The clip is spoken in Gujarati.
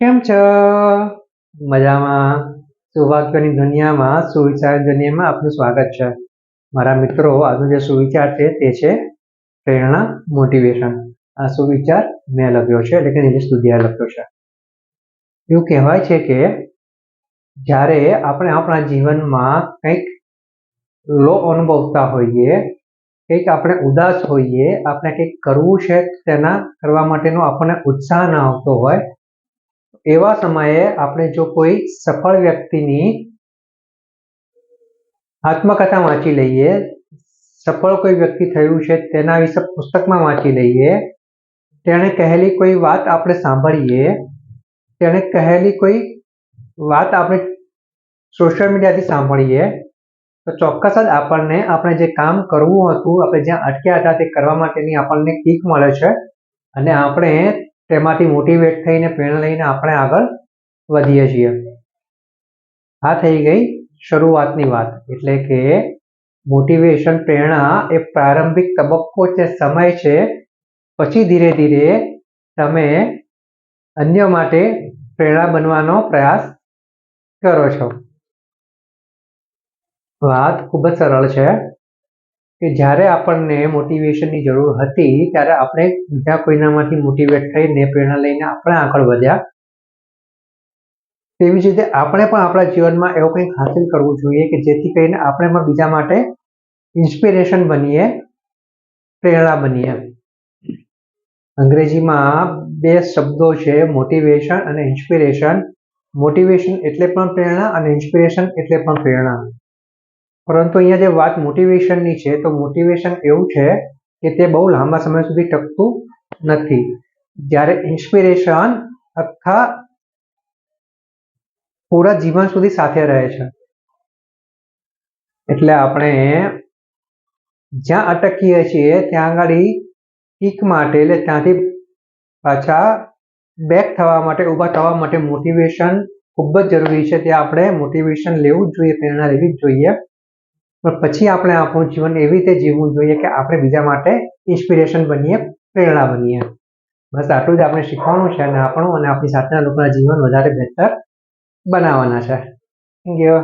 કેમ છો? મજામાં? સૌભાગ્યની દુનિયામાં, સુવિચાર દુનિયામાં આપનું સ્વાગત છે. મારા મિત્રો, આજનો જે સુવિચાર છે તે છે પ્રેરણા, મોટિવેશન. આ સુવિચાર મેં લખ્યો છે, એટલે કે નિલેશ દુધિયાએ લખ્યો છે. એવું કહેવાય છે કે જ્યારે આપણે આપણા જીવનમાં કંઈક લો અનુભવતા હોઈએ, કંઈક આપણે ઉદાસ હોઈએ, આપણે કંઈક કરવું છે, તેના કરવા માટેનો આપણને ઉત્સાહ ના આવતો હોય, એવા સમયે આપણે જો કોઈ સફળ વ્યક્તિની આત્મકથા વાંચી લઈએ, સફળ કોઈ વ્યક્તિ થયું છે તેના વિશે પુસ્તકમાં વાંચી લઈએ, તેણે કહેલી કોઈ વાત આપણે સાંભળીએ, તેણે કહેલી કોઈ વાત આપણે સોશિયલ મીડિયાથી સાંભળીએ, તો ચોક્કસ જ આપણને આપણે જે કામ કરવું હતું, આપણે જ્યાં અટક્યા હતા તે કરવા માટેની આપણને કિક મળે છે અને આપણે તેમાંથી મોટિવેટ થઈને પ્રેરણા લઈને આપણે આગળ વધીએ છીએ. આ થઈ ગઈ શરૂઆતની વાત. એટલે કે મોટિવેશન, પ્રેરણા એ પ્રારંભિક તબક્કો છે, સમય છે. પછી ધીરે ધીરે તમે અન્ય માટે પ્રેરણા બનવાનો પ્રયાસ કરો છો. વાત ખૂબ જ સરળ છે કે જ્યારે આપણને મોટિવેશનની જરૂર હતી ત્યારે આપણે બીજા કોઈનામાંથી મોટિવેટ થઈને પ્રેરણા લઈને આપણે આગળ વધ્યા. તેવી જ રીતે આપણે પણ આપણા જીવનમાં એવું કંઈક હાંસિલ કરવું જોઈએ કે જેથી કરીને આપણે પણ બીજા માટે ઇન્સ્પિરેશન બનીએ, પ્રેરણા બનીએ. અંગ્રેજીમાં બે શબ્દો છે, મોટિવેશન અને ઇન્સ્પિરેશન. મોટિવેશન એટલે પણ પ્રેરણા અને ઇન્સ્પિરેશન એટલે પણ પ્રેરણા. પરંતુ અહીંયા જે વાત મોટિવેશનની છે, તો મોટિવેશન એવું છે કે તે બહુ લાંબા સમય સુધી ટકતું નથી, જ્યારે ઇન્સ્પિરેશન આખા પૂરા જીવન સુધી સાથે રહે છે. એટલે આપણે જ્યાં અટકીએ છીએ ત્યાં આગળ કિક માટે, એટલે ત્યાંથી પાછા બેક થવા માટે, ઊભા થવા માટે મોટિવેશન ખૂબ જ જરૂરી છે. ત્યાં આપણે મોટિવેશન લેવું જ જોઈએ, પ્રેરણા લેવી જ જોઈએ. પણ પછી આપણે આપણું જીવન એવી રીતે જીવવું જોઈએ કે આપણે બીજા માટે ઇન્સ્પિરેશન બનીએ, પ્રેરણા બનીએ. બસ આટલું જ આપણે શીખવાનું છે અને આપણું અને આપણી સાથેના લોકોના જીવન વધારે બહેતર બનાવવાના છે. Thank you.